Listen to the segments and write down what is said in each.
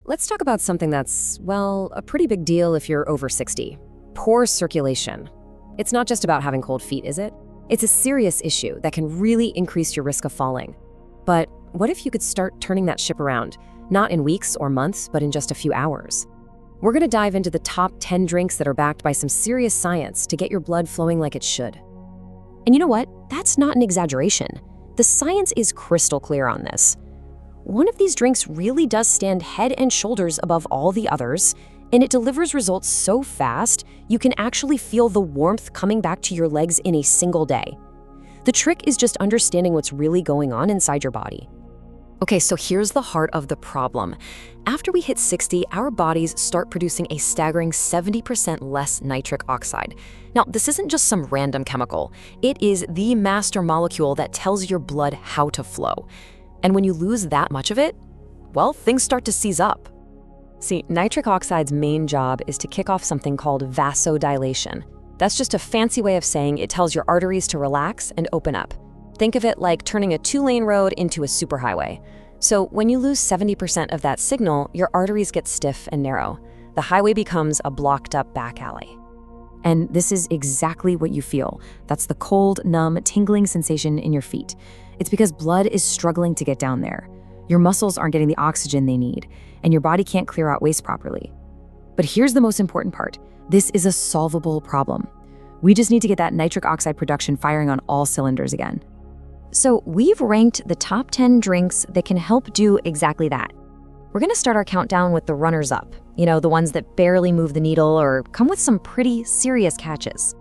let's talk about something that's, well, a pretty big deal if you're over 60. Poor circulation. It's not just about having cold feet, is it? It's a serious issue that can really increase your risk of falling. But what if you could start turning that ship around, not in weeks or months, but in just a few hours? We're going to dive into the top 10 drinks that are backed by some serious science to get your blood flowing like it should. And you know what? That's not an exaggeration. The science is crystal clear on this. One of these drinks really does stand head and shoulders above all the others, and it delivers results so fast, you can actually feel the warmth coming back to your legs in a single day. The trick is just understanding what's really going on inside your body. Okay, so here's the heart of the problem. After we hit 60, our bodies start producing a staggering 70% less nitric oxide. Now, this isn't just some random chemical. It is the master molecule that tells your blood how to flow. And when you lose that much of it, well, things start to seize up. See, nitric oxide's main job is to kick off something called vasodilation. That's just a fancy way of saying it tells your arteries to relax and open up. Think of it like turning a 2-lane road into a superhighway. So when you lose 70% of that signal, your arteries get stiff and narrow. The highway becomes a blocked up back alley. And this is exactly what you feel. That's the cold, numb, tingling sensation in your feet. It's because blood is struggling to get down there. Your muscles aren't getting the oxygen they need, and your body can't clear out waste properly. But here's the most important part. This is a solvable problem. We just need to get that nitric oxide production firing on all cylinders again. So we've ranked the top 10 drinks that can help do exactly that. We're going to start our countdown with the runners-up, the ones that barely move the needle or come with some pretty serious catches.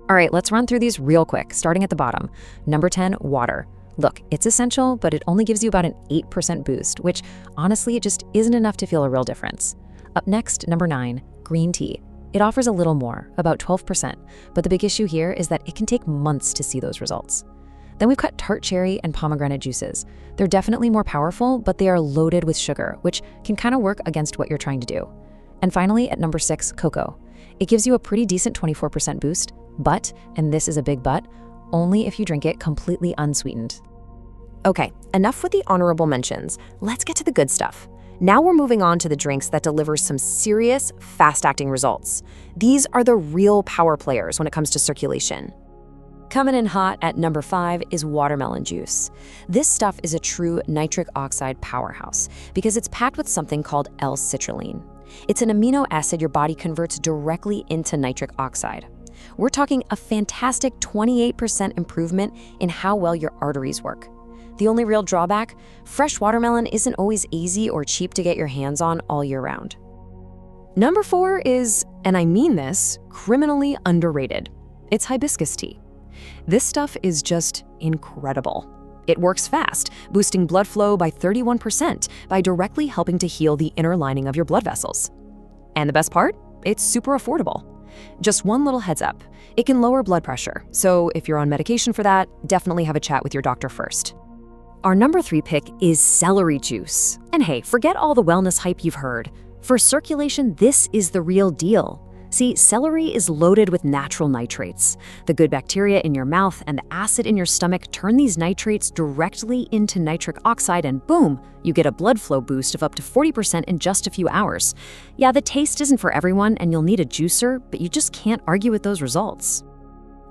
All right, let's run through these real quick, starting at the bottom. Number 10, water. Look, it's essential, but it only gives you about an 8% boost, which honestly, it just isn't enough to feel a real difference. Up next, number 9, green tea. It offers a little more, about 12%, but the big issue here is that it can take months to see those results. Then we've got tart cherry and pomegranate juices. They're definitely more powerful, but they are loaded with sugar, which can kind of work against what you're trying to do. And finally, at number 6, cocoa. It gives you a pretty decent 24% boost, but, and this is a big but, only if you drink it completely unsweetened. Okay, enough with the honorable mentions. Let's get to the good stuff. Now we're moving on to the drinks that deliver some serious, fast-acting results. These are the real power players when it comes to circulation. Coming in hot at number 5 is watermelon juice. This stuff is a true nitric oxide powerhouse because it's packed with something called L-citrulline. It's an amino acid your body converts directly into nitric oxide. We're talking a fantastic 28% improvement in how well your arteries work. The only real drawback? Fresh watermelon isn't always easy or cheap to get your hands on all year round. Number 4 is, and I mean this, criminally underrated. It's hibiscus tea. This stuff is just incredible. It works fast, boosting blood flow by 31% by directly helping to heal the inner lining of your blood vessels. And the best part? It's super affordable. Just one little heads up, it can lower blood pressure, so if you're on medication for that, definitely have a chat with your doctor first. Our number 3 pick is celery juice. And hey, forget all the wellness hype you've heard. For circulation, this is the real deal. See, celery is loaded with natural nitrates. The good bacteria in your mouth and the acid in your stomach turn these nitrates directly into nitric oxide and boom, you get a blood flow boost of up to 40% in just a few hours. Yeah, the taste isn't for everyone and you'll need a juicer, but you just can't argue with those results.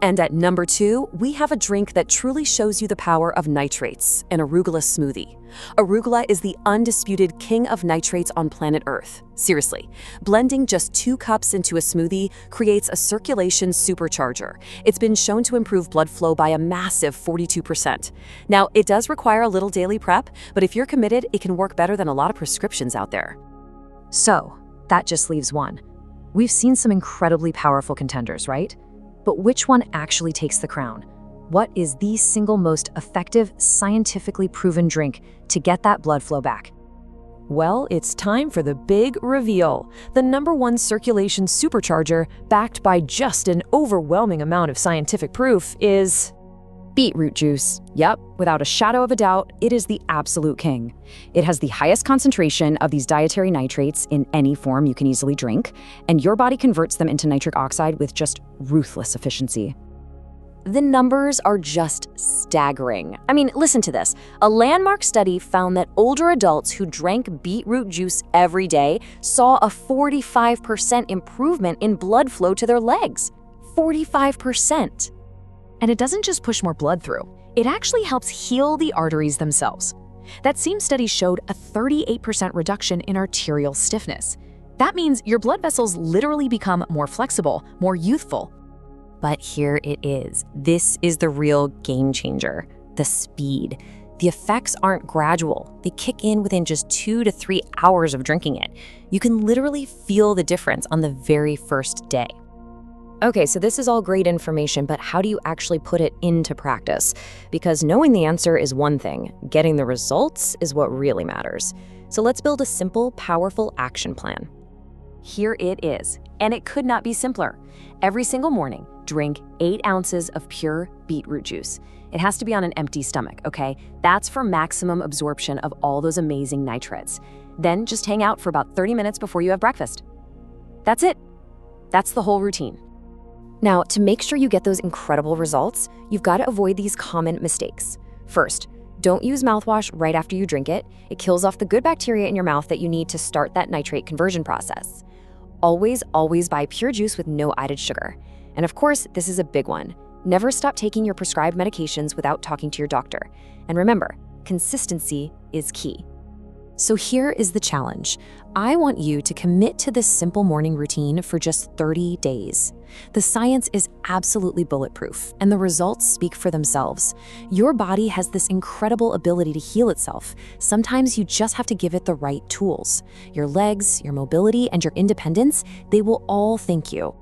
And at number 2, we have a drink that truly shows you the power of nitrates, an arugula smoothie. Arugula is the undisputed king of nitrates on planet Earth. Seriously, blending just 2 cups into a smoothie creates a circulation supercharger. It's been shown to improve blood flow by a massive 42%. Now, it does require a little daily prep, but if you're committed, it can work better than a lot of prescriptions out there. So, that just leaves one. We've seen some incredibly powerful contenders, right? But which one actually takes the crown? What is the single most effective, scientifically proven drink to get that blood flow back? Well, it's time for the big reveal. The number 1 circulation supercharger, backed by just an overwhelming amount of scientific proof, is beetroot juice. Yep, without a shadow of a doubt, it is the absolute king. It has the highest concentration of these dietary nitrates in any form you can easily drink, and your body converts them into nitric oxide with just ruthless efficiency. The numbers are just staggering. I mean, listen to this. A landmark study found that older adults who drank beetroot juice every day saw a 45% improvement in blood flow to their legs. 45%. And it doesn't just push more blood through, it actually helps heal the arteries themselves. That same study showed a 38% reduction in arterial stiffness. That means your blood vessels literally become more flexible, more youthful. But here it is. This is the real game changer, the speed. The effects aren't gradual. They kick in within just 2 to 3 hours of drinking it. You can literally feel the difference on the very first day. Okay, so this is all great information, but how do you actually put it into practice? Because knowing the answer is one thing, getting the results is what really matters. So let's build a simple, powerful action plan. Here it is, and it could not be simpler. Every single morning, drink 8 ounces of pure beetroot juice. It has to be on an empty stomach, okay? That's for maximum absorption of all those amazing nitrates. Then just hang out for about 30 minutes before you have breakfast. That's it. That's the whole routine. Now, to make sure you get those incredible results, you've got to avoid these common mistakes. First, don't use mouthwash right after you drink it. It kills off the good bacteria in your mouth that you need to start that nitrate conversion process. Always buy pure juice with no added sugar. And of course, this is a big one. Never stop taking your prescribed medications without talking to your doctor. And remember, consistency is key. So here is the challenge. I want you to commit to this simple morning routine for just 30 days. The science is absolutely bulletproof, and the results speak for themselves. Your body has this incredible ability to heal itself. Sometimes you just have to give it the right tools. Your legs, your mobility, and your independence, they will all thank you.